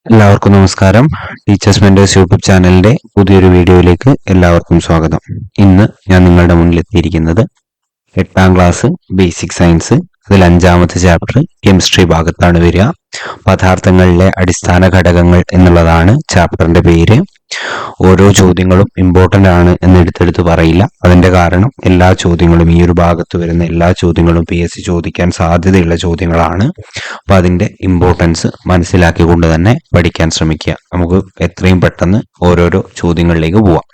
എല്ലാവർക്കും നമസ്കാരം. Teachers mentors YouTube ചാനലിന്റെ പുതിയൊരു വീഡിയോയിലേക്ക് എല്ലാവർക്കും സ്വാഗതം. ഇന്ന് ഞാൻ നിങ്ങളുടെ മുന്നിൽ എത്തിയിരിക്കുന്നത് 8ാം ക്ലാസ് ബേസിക് സയൻസ് അതിൽ 5ാമത്തെ ചാപ്റ്റർ കെമിസ്ട്രി ഭാഗത്താണ് വരിക. പദാർത്ഥങ്ങളിലെ അടിസ്ഥാന ഘടകങ്ങൾ എന്നുള്ളതാണ് ചാപ്റ്ററിന്റെ പേര്. ഓരോ ചോദ്യങ്ങളും ഇമ്പോർട്ടന്റ് ആണ് എന്ന് എടുത്തെടുത്ത് പറയില്ല. അതിന്റെ കാരണം എല്ലാ ചോദ്യങ്ങളും, ഈ ഒരു ഭാഗത്ത് വരുന്ന എല്ലാ ചോദ്യങ്ങളും PSC ചോദിക്കാൻ സാധ്യതയുള്ള ചോദ്യങ്ങളാണ്. അപ്പൊ അതിന്റെ ഇമ്പോർട്ടൻസ് മനസ്സിലാക്കിക്കൊണ്ട് തന്നെ പഠിക്കാൻ ശ്രമിക്കുക. നമുക്ക് എത്രയും പെട്ടെന്ന് ഓരോരോ ചോദ്യങ്ങളിലേക്ക് പോവാം.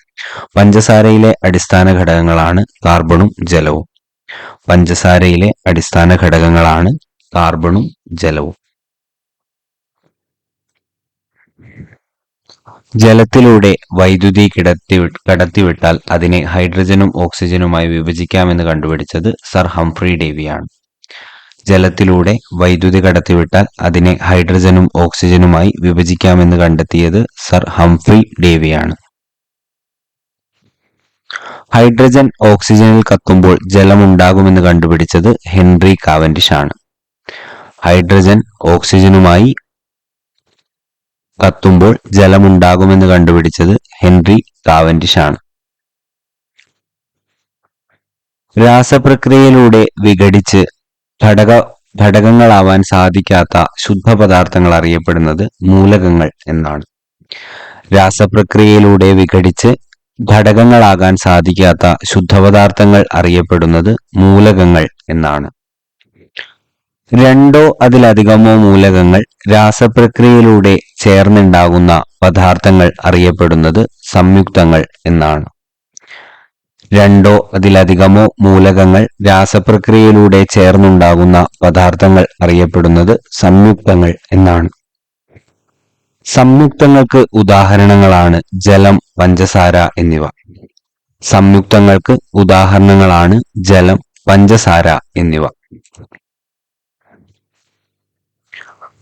പഞ്ചസാരയിലെ അടിസ്ഥാന ഘടകങ്ങളാണ് കാർബണും ജലവും. പഞ്ചസാരയിലെ അടിസ്ഥാന ഘടകങ്ങളാണ് കാർബണും ജലവും. ജലത്തിലൂടെ വൈദ്യുതി കടത്തിവിട്ടാൽ അതിനെ ഹൈഡ്രജനും ഓക്സിജനുമായി വിഭജിക്കാമെന്ന് കണ്ടുപിടിച്ചത് സർ ഹംഫ്രി ഡേവിയാണ്. ജലത്തിലൂടെ വൈദ്യുതി കടത്തിവിട്ടാൽ അതിനെ ഹൈഡ്രജനും ഓക്സിജനുമായി വിഭജിക്കാമെന്ന് കണ്ടെത്തിയത് സർ ഹംഫ്രി ഡേവിയാണ്. ഹൈഡ്രജൻ ഓക്സിജനിൽ കത്തുമ്പോൾ ജലമുണ്ടാകുമെന്ന് കണ്ടുപിടിച്ചത് ഹെൻറി കാവൻഡിഷ് ആണ്. ഹൈഡ്രജൻ ഓക്സിജനുമായി കത്തുമ്പോൾ ജലമുണ്ടാകുമെന്ന് കണ്ടുപിടിച്ചത് ഹെൻറി കാവൻഡിഷ് ആണ്. രാസപ്രക്രിയയിലൂടെ വിഘടിച്ച് ഘടകങ്ങളാവാൻ സാധിക്കാത്ത ശുദ്ധപദാർത്ഥങ്ങൾ അറിയപ്പെടുന്നത് മൂലകങ്ങൾ എന്നാണ്. രാസപ്രക്രിയയിലൂടെ വിഘടിച്ച് ഘടകങ്ങളാകാൻ സാധിക്കാത്ത ശുദ്ധപദാർത്ഥങ്ങൾ അറിയപ്പെടുന്നത് മൂലകങ്ങൾ എന്നാണ്. രണ്ടോ അതിലധികമോ മൂലകങ്ങൾ രാസപ്രക്രിയയിലൂടെ ചേർന്നുണ്ടാകുന്ന പദാർത്ഥങ്ങൾ അറിയപ്പെടുന്നത് സംയുക്തങ്ങൾ എന്നാണ്. രണ്ടോ അതിലധികമോ മൂലകങ്ങൾ രാസപ്രക്രിയയിലൂടെ ചേർന്നുണ്ടാകുന്ന പദാർത്ഥങ്ങൾ അറിയപ്പെടുന്നത് സംയുക്തങ്ങൾ എന്നാണ്. സംയുക്തങ്ങൾക്ക് ഉദാഹരണങ്ങളാണ് ജലം, പഞ്ചസാര എന്നിവ. സംയുക്തങ്ങൾക്ക് ഉദാഹരണങ്ങളാണ് ജലം, പഞ്ചസാര എന്നിവ.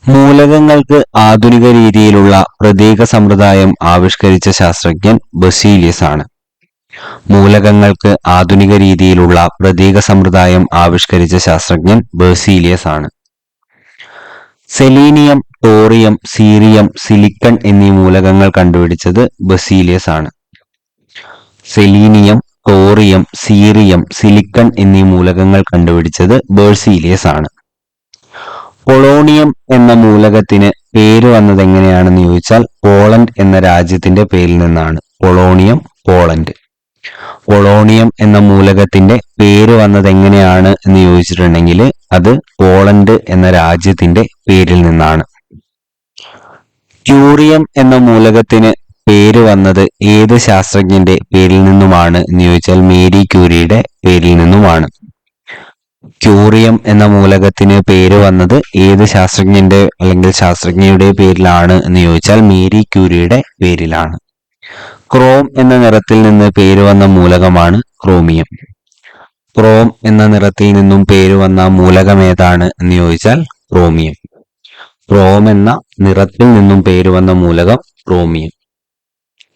മൂലകങ്ങൾക്ക് ആധുനിക രീതിയിലുള്ള പ്രതീക സമ്പ്രദായം ആവിഷ്കരിച്ച ശാസ്ത്രജ്ഞൻ ബസീലിയസ് ആണ്. മൂലകങ്ങൾക്ക് ആധുനിക രീതിയിലുള്ള പ്രതീക സമ്പ്രദായം ആവിഷ്കരിച്ച ശാസ്ത്രജ്ഞൻ ബസീലിയസ് ആണ്. സെലീനിയം, തോറിയം, സീറിയം, സിലിക്കൺ എന്നീ മൂലകങ്ങൾ കണ്ടുപിടിച്ചത് ബസീലിയസ് ആണ്. സെലീനിയം, തോറിയം, സീറിയം, സിലിക്കൺ എന്നീ മൂലകങ്ങൾ കണ്ടുപിടിച്ചത് ബസീലിയസ് ആണ്. പൊളോണിയം എന്ന മൂലകത്തിന് പേര് വന്നത് എങ്ങനെയാണെന്ന് ചോദിച്ചാൽ പോളണ്ട് എന്ന രാജ്യത്തിന്റെ പേരിൽ നിന്നാണ്. Polonium, Poland. പൊളോണിയം എന്ന മൂലകത്തിന്റെ പേര് വന്നത് എങ്ങനെയാണ് എന്ന് ചോദിച്ചിട്ടുണ്ടെങ്കിൽ അത് പോളണ്ട് എന്ന രാജ്യത്തിന്റെ പേരിൽ നിന്നാണ്. ട്യൂറിയം എന്ന മൂലകത്തിന് പേര് വന്നത് ഏത് ശാസ്ത്രജ്ഞന്റെ പേരിൽ നിന്നുമാണ് എന്ന് ചോദിച്ചാൽ മേരി ക്യൂരിയുടെ പേരിൽ നിന്നുമാണ്. ക്യൂറിയം എന്ന മൂലകത്തിന് പേര് വന്നത് ഏത് ശാസ്ത്രജ്ഞന്റെ അല്ലെങ്കിൽ ശാസ്ത്രജ്ഞയുടെ പേരിലാണ് എന്ന് ചോദിച്ചാൽ മേരി ക്യൂരിയുടെ പേരിലാണ്. ക്രോം എന്ന നിറത്തിൽ നിന്ന് പേര് വന്ന മൂലകമാണ് ക്രോമിയം. ക്രോം എന്ന നിറത്തിൽ നിന്നും പേര് വന്ന മൂലകം ഏതാണ് എന്ന് ചോദിച്ചാൽ ക്രോമിയം. ക്രോം എന്ന നിറത്തിൽ നിന്നും പേര് വന്ന മൂലകം ക്രോമിയം.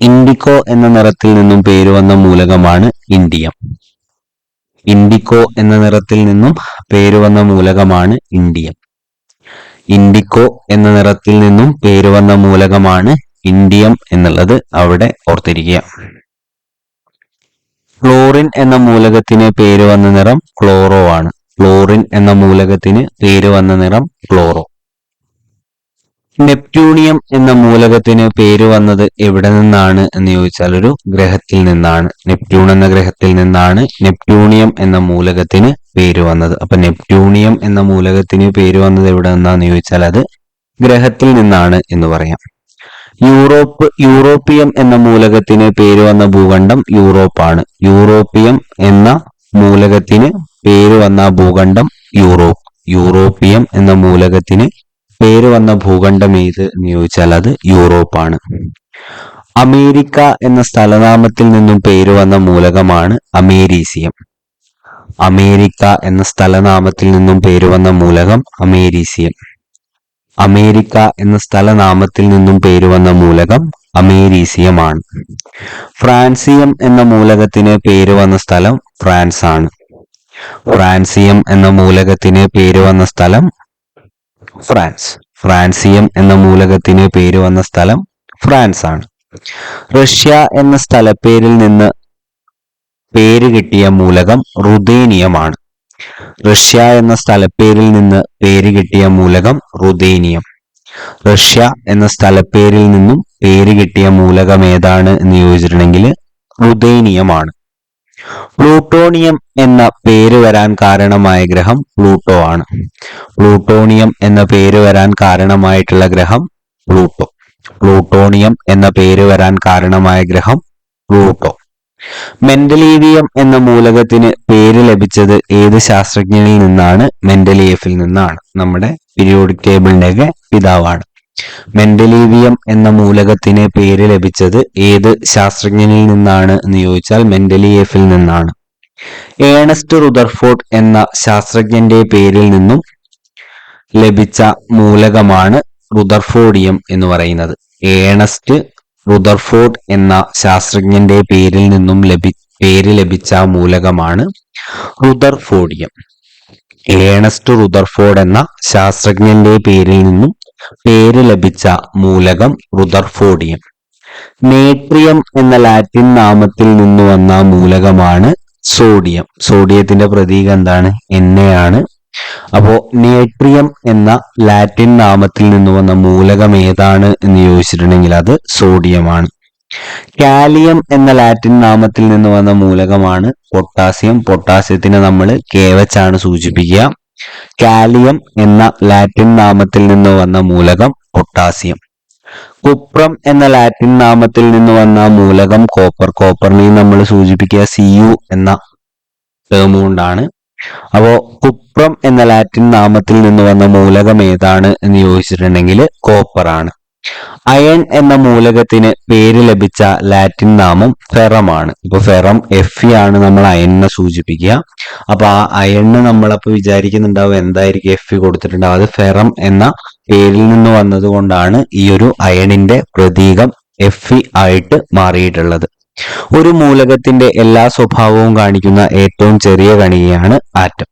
ഇൻഡിക്കോ എന്ന നിറത്തിൽ നിന്നും പേര് വന്ന മൂലകമാണ് ഇൻഡിയം. ഇൻഡിക്കോ എന്ന നിറത്തിൽ നിന്നും പേര് വന്ന മൂലകമാണ് ഇൻഡിയം. ഇൻഡിക്കോ എന്ന നിറത്തിൽ നിന്നും പേര് വന്ന മൂലകമാണ് ഇൻഡിയം എന്നുള്ളത് അവിടെ ഓർത്തിരിക്കുക. ക്ലോറിൻ എന്ന മൂലകത്തിന് പേര് വന്ന നിറം ക്ലോറോ ആണ്. ക്ലോറിൻ എന്ന മൂലകത്തിന് പേര് വന്ന നിറം ക്ലോറോ. നെപ്റ്റ്യൂണിയം എന്ന മൂലകത്തിന് പേര് വന്നത് എവിടെ നിന്നാണ് എന്ന് ചോദിച്ചാൽ ഒരു ഗ്രഹത്തിൽ നിന്നാണ്. നെപ്റ്റ്യൂൺ എന്ന ഗ്രഹത്തിൽ നിന്നാണ് നെപ്റ്റ്യൂണിയം എന്ന മൂലകത്തിന് പേര് വന്നത്. അപ്പൊ നെപ്റ്റ്യൂണിയം എന്ന മൂലകത്തിന് പേര് വന്നത് എവിടെ നിന്നാന്ന് ചോദിച്ചാൽ അത് ഗ്രഹത്തിൽ നിന്നാണ് എന്ന് പറയാം. യൂറോപ്പിയം എന്ന മൂലകത്തിന് പേര് വന്ന ഭൂഖണ്ഡം യൂറോപ്പാണ്. യൂറോപ്പിയം എന്ന മൂലകത്തിന് പേര് വന്ന ഭൂഖണ്ഡം യൂറോപ്പ്. യൂറോപ്പിയം എന്ന മൂലകത്തിന് പേര് വന്ന ഭൂഖണ്ഡം ഏത് എന്ന് ചോദിച്ചാൽ അത് യൂറോപ്പാണ്. അമേരിക്ക എന്ന സ്ഥലനാമത്തിൽ നിന്നും പേര് വന്ന മൂലകമാണ് അമേരീസിയം. അമേരിക്ക എന്ന സ്ഥലനാമത്തിൽ നിന്നും പേര് വന്ന മൂലകം അമേരീസിയം. അമേരിക്ക എന്ന സ്ഥലനാമത്തിൽ നിന്നും പേര് വന്ന മൂലകം അമേരീസിയമാണ്. ഫ്രാൻസിയം എന്ന മൂലകത്തിന് പേര് വന്ന സ്ഥലം ഫ്രാൻസ് ആണ്. ഫ്രാൻസിയം എന്ന മൂലകത്തിന് പേര് വന്ന സ്ഥലം ഫ്രാൻസ്. ഫ്രാൻസിയം എന്ന മൂലകത്തിന് പേര് വന്ന സ്ഥലം ഫ്രാൻസ് ആണ്. റഷ്യ എന്ന സ്ഥലപ്പേരിൽ നിന്ന് പേര് കിട്ടിയ മൂലകം റുദേനിയമാണ്. റഷ്യ എന്ന സ്ഥലപ്പേരിൽ നിന്ന് പേര് കിട്ടിയ മൂലകം റുദേനിയം. റഷ്യ എന്ന സ്ഥലപ്പേരിൽ നിന്നും പേര് കിട്ടിയ മൂലകം ഏതാണ് എന്ന് ചോദിച്ചിട്ടുണ്ടെങ്കിൽ റുദേനിയമാണ്. പ്ലൂട്ടോണിയം എന്ന പേര് വരാൻ കാരണമായ ഗ്രഹം പ്ലൂട്ടോ ആണ്. പ്ലൂട്ടോണിയം എന്ന പേര് വരാൻ കാരണമായിട്ടുള്ള ഗ്രഹം പ്ലൂട്ടോ. പ്ലൂട്ടോണിയം എന്ന പേര് വരാൻ കാരണമായ ഗ്രഹം പ്ലൂട്ടോ. മെന്റലീവിയം എന്ന മൂലകത്തിന് പേര് ലഭിച്ചത് ഏത് ശാസ്ത്രജ്ഞനിൽ നിന്നാണ്? മെന്റലിയേഫിൽ നിന്നാണ്. നമ്മുടെ പീരിയോഡിക് ടേബിളിന്റെ പിതാവാണ്. മെന്റലീവിയം എന്ന മൂലകത്തിന് പേര് ലഭിച്ചത് ഏത് ശാസ്ത്രജ്ഞനിൽ നിന്നാണ് എന്ന് ചോദിച്ചാൽ മെന്റലിയേഫിൽ നിന്നാണ്. ഏണസ്റ്റ് റുദർഫോർഡ് എന്ന ശാസ്ത്രജ്ഞന്റെ പേരിൽ നിന്നും ലഭിച്ച മൂലകമാണ് റുദർഫോർഡിയം എന്ന് പറയുന്നത്. ഏണസ്റ്റ് റുദർഫോർഡ് എന്ന ശാസ്ത്രജ്ഞന്റെ പേരിൽ നിന്നും പേര് ലഭിച്ച മൂലകമാണ് റുദർഫോർഡിയം. ഏണസ്റ്റ് റുദർഫോർഡ് എന്ന ശാസ്ത്രജ്ഞന്റെ പേരിൽ നിന്നും പേര് ലഭിച്ച മൂലകം റുദർഫോർഡിയം. നേട്രിയം എന്ന ലാറ്റിൻ നാമത്തിൽ നിന്ന് വന്ന മൂലകമാണ് സോഡിയം. സോഡിയത്തിന്റെ പ്രതീകം എന്താണ്? Na ആണ്. അപ്പോ നേട്രിയം എന്ന ലാറ്റിൻ നാമത്തിൽ നിന്ന് വന്ന മൂലകം ഏതാണ് എന്ന് ചോദിച്ചിട്ടുണ്ടെങ്കിൽ അത് സോഡിയമാണ്. കാലിയം എന്ന ലാറ്റിൻ നാമത്തിൽ നിന്ന് വന്ന മൂലകമാണ് പൊട്ടാസ്യം. പൊട്ടാസ്യത്തിനെ നമ്മൾ K വെച്ചാണ് സൂചിപ്പിക്കുക. കാലിയം എന്ന ലാറ്റിൻ നാമത്തിൽ നിന്ന് വന്ന മൂലകം പൊട്ടാസ്യം. കുപ്രം എന്ന ലാറ്റിൻ നാമത്തിൽ നിന്ന് വന്ന മൂലകം കോപ്പർ. കോപ്പറിനെയും നമ്മൾ സൂചിപ്പിക്കുക Cu എന്ന ടേം കൊണ്ടാണ്. അപ്പോ കുപ്രം എന്ന ലാറ്റിൻ നാമത്തിൽ നിന്ന് വന്ന മൂലകം ഏതാണ് എന്ന് ചോദിച്ചിട്ടുണ്ടെങ്കിൽ കോപ്പർ ആണ്. അയൺ എന്ന മൂലകത്തിന് പേര് ലഭിച്ച ലാറ്റിൻ നാമം ഫെറമാണ്. ഇപ്പൊ ഫെറം Fe ആണ് നമ്മൾ അയണിനെ സൂചിപ്പിക്കുക. അപ്പൊ ആ അയണിന് നമ്മളപ്പോ വിചാരിക്കുന്നുണ്ടാവും എന്തായിരിക്കും Fe കൊടുത്തിട്ടുണ്ടാവും. അത് ഫെറം എന്ന പേരിൽ നിന്ന് വന്നത് കൊണ്ടാണ് ഈ ഒരു അയണിന്റെ പ്രതീകം Fe ആയിട്ട് മാറിയിട്ടുള്ളത്. ഒരു മൂലകത്തിന്റെ എല്ലാ സ്വഭാവവും കാണിക്കുന്ന ഏറ്റവും ചെറിയ കണികയാണ് ആറ്റം.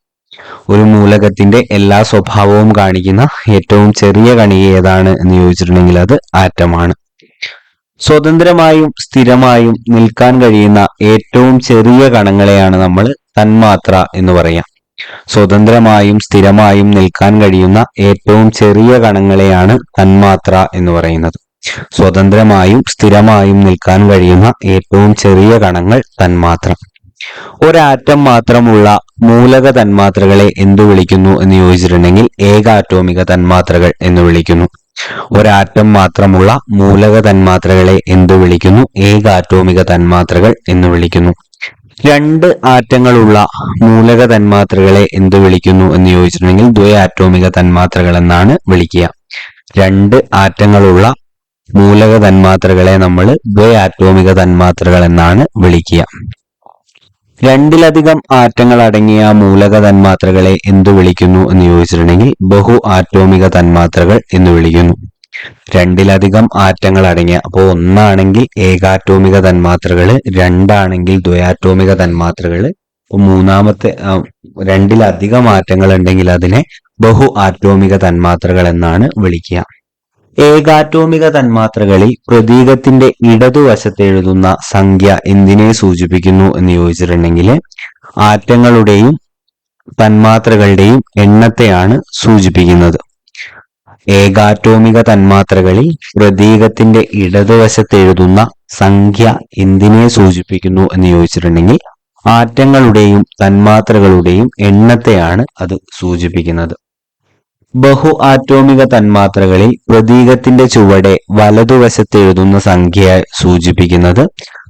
ഒരു മൂലകത്തിന്റെ എല്ലാ സ്വഭാവവും കാണിക്കുന്ന ഏറ്റവും ചെറിയ കണിക ഏതാണ് എന്ന് ചോദിച്ചിട്ടുണ്ടെങ്കിൽ അത് ആറ്റമാണ്. സ്വതന്ത്രമായും സ്ഥിരമായും നിൽക്കാൻ കഴിയുന്ന ഏറ്റവും ചെറിയ കണങ്ങളെയാണ് നമ്മൾ തന്മാത്ര എന്ന് പറയാം. സ്വതന്ത്രമായും സ്ഥിരമായും നിൽക്കാൻ കഴിയുന്ന ഏറ്റവും ചെറിയ കണങ്ങളെയാണ് തന്മാത്ര എന്ന് പറയുന്നത്. സ്വതന്ത്രമായും സ്ഥിരമായും നിൽക്കാൻ കഴിയുന്ന ഏറ്റവും ചെറിയ കണങ്ങൾ തന്മാത്ര. ഒരാറ്റം മാത്രമുള്ള മൂലക തന്മാത്രകളെ എന്തു വിളിക്കുന്നു എന്ന് ചോദിച്ചിട്ടുണ്ടെങ്കിൽ ഏകാറ്റോമിക തന്മാത്രകൾ എന്ന് വിളിക്കുന്നു. ഒരാറ്റം മാത്രമുള്ള മൂലക തന്മാത്രകളെ എന്തു വിളിക്കുന്നു? ഏകാറ്റോമിക തന്മാത്രകൾ എന്ന് വിളിക്കുന്നു. രണ്ട് ആറ്റങ്ങളുള്ള മൂലക തന്മാത്രകളെ എന്തു വിളിക്കുന്നു എന്ന് ചോദിച്ചിട്ടുണ്ടെങ്കിൽ ദ്വയാറ്റോമിക തന്മാത്രകൾ എന്നാണ് വിളിക്കുക. രണ്ട് ആറ്റങ്ങളുള്ള മൂലക തന്മാത്രകളെ നമ്മൾ ദ്വയാറ്റോമിക തന്മാത്രകൾ എന്നാണ് വിളിക്കുക. രണ്ടിലധികം ആറ്റങ്ങൾ അടങ്ങിയ മൂലക തന്മാത്രകളെ എന്തു വിളിക്കുന്നു എന്ന് ചോദിച്ചിട്ടുണ്ടെങ്കിൽ ബഹു ആറ്റോമിക തന്മാത്രകൾ എന്ന് വിളിക്കുന്നു. രണ്ടിലധികം ആറ്റങ്ങൾ അടങ്ങിയ, അപ്പോൾ ഒന്നാണെങ്കിൽ ഏകാറ്റോമിക തന്മാത്രകള്, രണ്ടാണെങ്കിൽ ദ്വയാറ്റോമിക തന്മാത്രകള്, മൂന്നാമത്തെ രണ്ടിലധികം ആറ്റങ്ങൾ ഉണ്ടെങ്കിൽ അതിനെ ബഹു ആറ്റോമിക തന്മാത്രകൾ എന്നാണ് വിളിക്കുക. ഏകാറ്റോമിക തന്മാത്രകളിൽ പ്രതീകത്തിന്റെ ഇടതുവശത്ത് എഴുതുന്ന സംഖ്യ എന്തിനെ സൂചിപ്പിക്കുന്നു എന്ന് ചോദിച്ചിട്ടുണ്ടെങ്കിൽ ആറ്റങ്ങളുടെയും തന്മാത്രകളുടെയും എണ്ണത്തെയാണ് സൂചിപ്പിക്കുന്നത്. ഏകാറ്റോമിക തന്മാത്രകളിൽ പ്രതീകത്തിന്റെ ഇടതുവശത്ത് എഴുതുന്ന സംഖ്യ എന്തിനെ സൂചിപ്പിക്കുന്നു എന്ന് ചോദിച്ചിട്ടുണ്ടെങ്കിൽ ആറ്റങ്ങളുടെയും തന്മാത്രകളുടെയും എണ്ണത്തെയാണ് അത് സൂചിപ്പിക്കുന്നത്. ബഹു ആറ്റോമിക തന്മാത്രകളിൽ പ്രതീകത്തിന്റെ ചുവടെ വലതുവശത്ത് എഴുതുന്ന സംഖ്യയെ സൂചിപ്പിക്കുന്നത്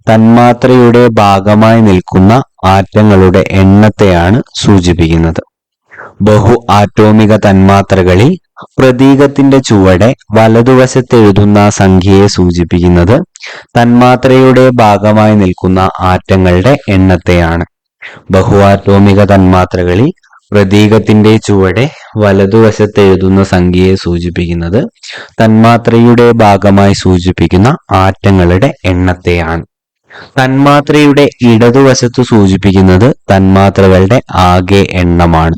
തന്മാത്രയുടെ ഭാഗമായി നിൽക്കുന്ന ആറ്റങ്ങളുടെ എണ്ണത്തെയാണ് സൂചിപ്പിക്കുന്നത്. ബഹു ആറ്റോമിക തന്മാത്രകളിൽ പ്രതീകത്തിന്റെ ചുവടെ വലതുവശത്ത് എഴുതുന്ന സംഖ്യയെ സൂചിപ്പിക്കുന്നത് തന്മാത്രയുടെ ഭാഗമായി നിൽക്കുന്ന ആറ്റങ്ങളുടെ എണ്ണത്തെയാണ്. ബഹു ആറ്റോമിക തന്മാത്രകളിൽ പ്രതീകത്തിന്റെ ചുവടെ വലതുവശത്ത് എഴുതുന്ന സംഖ്യയെ സൂചിപ്പിക്കുന്നത് തന്മാത്രയുടെ ഭാഗമായി സൂചിപ്പിക്കുന്ന ആറ്റങ്ങളുടെ എണ്ണത്തെയാണ്. തന്മാത്രയുടെ ഇടതുവശത്ത് സൂചിപ്പിക്കുന്നത് തന്മാത്രകളുടെ ആകെ എണ്ണമാണ്.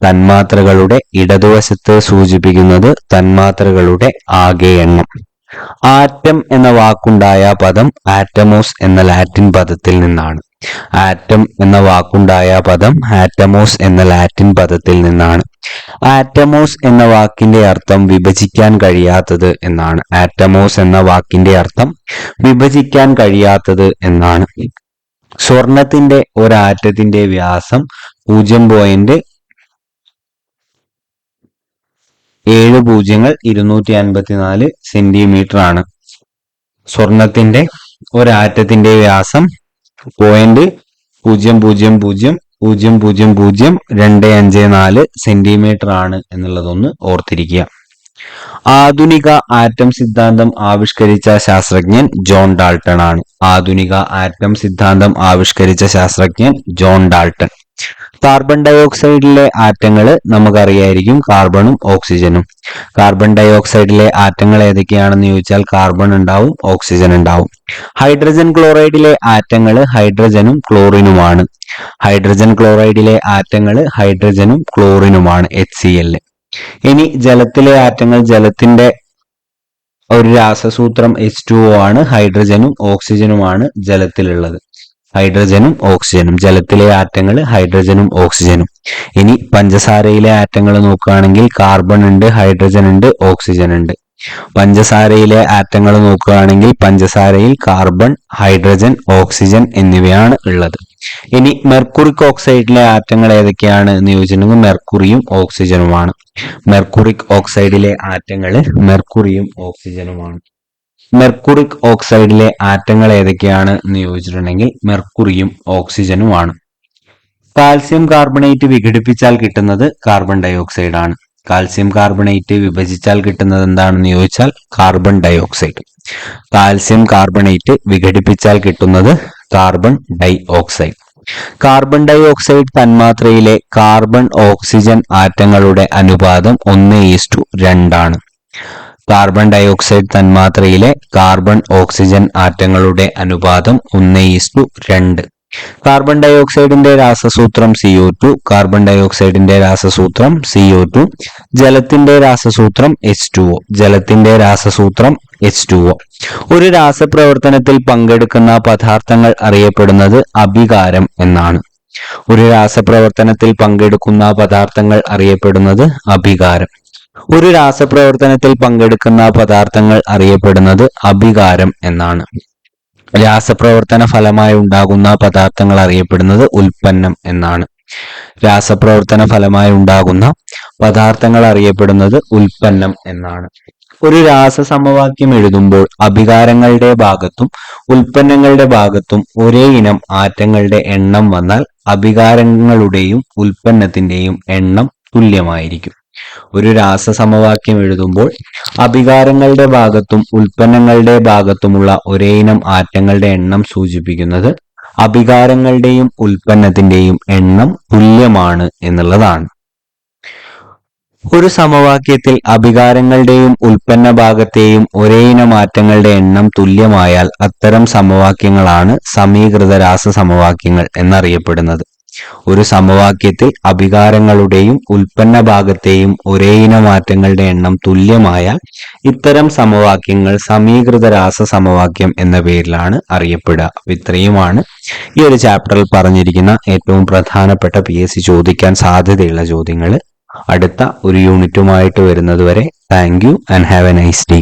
തന്മാത്രകളുടെ ഇടതുവശത്ത് സൂചിപ്പിക്കുന്നത് തന്മാത്രകളുടെ ആകെ എണ്ണം. ആറ്റം എന്ന വാക്കുണ്ടായ പദം ആറ്റമോസ് എന്ന ലാറ്റിൻ പദത്തിൽ നിന്നാണ്. ആറ്റം എന്ന വാക്കുണ്ടായ പദം ആറ്റമോസ് എന്ന ലാറ്റിൻ പദത്തിൽ നിന്നാണ്. ആറ്റമോസ് എന്ന വാക്കിന്റെ അർത്ഥം വിഭജിക്കാൻ കഴിയാത്തത് എന്നാണ്. ആറ്റമോസ് എന്ന വാക്കിന്റെ അർത്ഥം വിഭജിക്കാൻ കഴിയാത്തത് എന്നാണ്. സ്വർണത്തിന്റെ ഒരാറ്റത്തിന്റെ വ്യാസം 0.70 സെന്റിമീറ്റർ ആണ്. സ്വർണത്തിന്റെ ഒരാറ്റത്തിന്റെ വ്യാസം 0.00000254 സെന്റിമീറ്റർ ആണ് എന്നുള്ളതൊന്ന് ഓർത്തിരിക്കുക. ആധുനിക ആറ്റം സിദ്ധാന്തം ആവിഷ്കരിച്ച ശാസ്ത്രജ്ഞൻ ജോൺ ഡാൾട്ടൺ ആണ്. ആധുനിക ആറ്റം സിദ്ധാന്തം ആവിഷ്കരിച്ച ശാസ്ത്രജ്ഞൻ ജോൺ ഡാൾട്ടൺ. കാർബൺ ഡയോക്സൈഡിലെ ആറ്റങ്ങൾ നമുക്കറിയായിരിക്കും, കാർബണും ഓക്സിജനും. കാർബൺ ഡയോക്സൈഡിലെ ആറ്റങ്ങൾ ഏതൊക്കെയാണെന്ന് ചോദിച്ചാൽ കാർബൺ ഉണ്ടാവും, ഓക്സിജൻ ഉണ്ടാവും. ഹൈഡ്രജൻ ക്ലോറൈഡിലെ ആറ്റങ്ങൾ ഹൈഡ്രജനും ക്ലോറിനുമാണ്. ഹൈഡ്രജൻ ക്ലോറൈഡിലെ ആറ്റങ്ങൾ ഹൈഡ്രജനും ക്ലോറിനുമാണ്, HCl. ഇനി ജലത്തിലെ ആറ്റങ്ങൾ, ജലത്തിന്റെ ഒരു രാസസൂത്രം H2O ആണ്. ഹൈഡ്രജനും ഓക്സിജനുമാണ് ജലത്തിലുള്ളത്. ഹൈഡ്രജനും ഓക്സിജനും, ജലത്തിലെ ആറ്റങ്ങൾ ഹൈഡ്രജനും ഓക്സിജനും. ഇനി പഞ്ചസാരയിലെ ആറ്റങ്ങൾ നോക്കുകയാണെങ്കിൽ കാർബൺ ഉണ്ട്, ഹൈഡ്രജൻ ഉണ്ട്, ഓക്സിജൻ ഉണ്ട്. പഞ്ചസാരയിലെ ആറ്റങ്ങൾ നോക്കുകയാണെങ്കിൽ പഞ്ചസാരയിൽ കാർബൺ, ഹൈഡ്രജൻ, ഓക്സിജൻ എന്നിവയാണ് ഉള്ളത്. ഇനി മെർക്കുറിക് ഓക്സൈഡിലെ ആറ്റങ്ങൾ ഏതൊക്കെയാണ് എന്ന് ചോദിച്ചിട്ടുണ്ടെങ്കിൽ മെർക്കുറിയും ഓക്സിജനുമാണ്. മെർക്കുറിക് ഓക്സൈഡിലെ ആറ്റങ്ങൾ മെർക്കുറിയും ഓക്സിജനുമാണ്. മെർക്കുറിക് ഓക്സൈഡിലെ ആറ്റങ്ങൾ ഏതൊക്കെയാണ് എന്ന് ചോദിച്ചിട്ടുണ്ടെങ്കിൽ മെർക്കുറിയും ഓക്സിജനുമാണ്. കാൽസ്യം കാർബണേറ്റ് വിഘടിപ്പിച്ചാൽ കിട്ടുന്നത് കാർബൺ ഡയോക്സൈഡ് ആണ്. കാൽസ്യം കാർബണേറ്റ് വിഭജിച്ചാൽ കിട്ടുന്നത് എന്താണെന്ന് ചോദിച്ചാൽ കാർബൺ ഡയോക്സൈഡ്. കാൽസ്യം കാർബണേറ്റ് വിഘടിപ്പിച്ചാൽ കിട്ടുന്നത് carbon dioxide. Carbon dioxide തന്മാത്രയിലെ കാർബൺ ഓക്സിജൻ ആറ്റങ്ങളുടെ അനുപാതം 1:2 ആണ്. കാർബൺ ഡയോക്സൈഡ് തന്മാത്രയിലെ കാർബൺ ഓക്സിജൻ ആറ്റങ്ങളുടെ അനുപാതം 1:2. കാർബൺ ഡയോക്സൈഡിന്റെ രാസസൂത്രം CO2. കാർബൺ ഡയോക്സൈഡിന്റെ രാസസൂത്രം CO2. ജലത്തിന്റെ രാസസൂത്രം H2O. ജലത്തിന്റെ രാസസൂത്രം H2O. ഒരു രാസപ്രവർത്തനത്തിൽ പങ്കെടുക്കുന്ന പദാർത്ഥങ്ങൾ അറിയപ്പെടുന്നത് അഭികാരം എന്നാണ്. ഒരു രാസപ്രവർത്തനത്തിൽ പങ്കെടുക്കുന്ന പദാർത്ഥങ്ങൾ അറിയപ്പെടുന്നത് അഭികാരം. ഒരു രാസപ്രവർത്തനത്തിൽ പങ്കെടുക്കുന്ന പദാർത്ഥങ്ങൾ അറിയപ്പെടുന്നത് അഭികാരം എന്നാണ്. രാസപ്രവർത്തന ഫലമായി ഉണ്ടാകുന്ന പദാർത്ഥങ്ങൾ അറിയപ്പെടുന്നത് ഉൽപ്പന്നം എന്നാണ്. രാസപ്രവർത്തന ഫലമായി ഉണ്ടാകുന്ന പദാർത്ഥങ്ങൾ അറിയപ്പെടുന്നത് ഉൽപ്പന്നം എന്നാണ്. ഒരു രാസസമവാക്യം എഴുതുമ്പോൾ അഭികാരങ്ങളുടെ ഭാഗത്തും ഉൽപ്പന്നങ്ങളുടെ ഭാഗത്തും ഒരേ ഇനം ആറ്റങ്ങളുടെ എണ്ണം വന്നാൽ അഭികാരങ്ങളുടെയും ഉൽപ്പന്നത്തിന്റെയും എണ്ണം തുല്യമായിരിക്കും. ഒരു രാസസമവാക്യം എഴുതുമ്പോൾ അഭികാരങ്ങളുടെ ഭാഗത്തും ഉൽപ്പന്നങ്ങളുടെ ഭാഗത്തുമുള്ള ഒരേ ഇനം ആറ്റങ്ങളുടെ എണ്ണം സൂചിപ്പിക്കുന്നത് അഭികാരങ്ങളുടെയും ഉൽപ്പന്നത്തിന്റെയും എണ്ണം തുല്യമാണ് എന്നുള്ളതാണ്. ഒരു സമവാക്യത്തിൽ അഭികാരങ്ങളുടെയും ഉൽപ്പന്ന ഭാഗത്തെയും ഒരേ ഇനം ആറ്റങ്ങളുടെ എണ്ണം തുല്യമായാൽ അത്തരം സമവാക്യങ്ങളാണ് സമീകൃത രാസസമവാക്യങ്ങൾ എന്നറിയപ്പെടുന്നത്. ഒരു സമവാക്യത്തിൽ അഭികാരങ്ങളുടെയും ഉൽപ്പന്ന ഭാഗത്തെയും ഒരേ ഇനം ആറ്റങ്ങളുടെ എണ്ണം തുല്യമായാൽ ഇത്തരം സമവാക്യങ്ങൾ സമീകൃത രാസസമവാക്യം എന്ന പേരിലാണ് അറിയപ്പെടുക. ഇത്രയുമാണ് ഈ ഒരു ചാപ്റ്ററിൽ പറഞ്ഞിരിക്കുന്ന ഏറ്റവും പ്രധാനപ്പെട്ട PSC ചോദിക്കാൻ സാധ്യതയുള്ള ചോദ്യങ്ങൾ. അടുത്ത ഒരു യൂണിറ്റുമായിട്ട് വരുന്നത് വരെ thank you and have A nice day.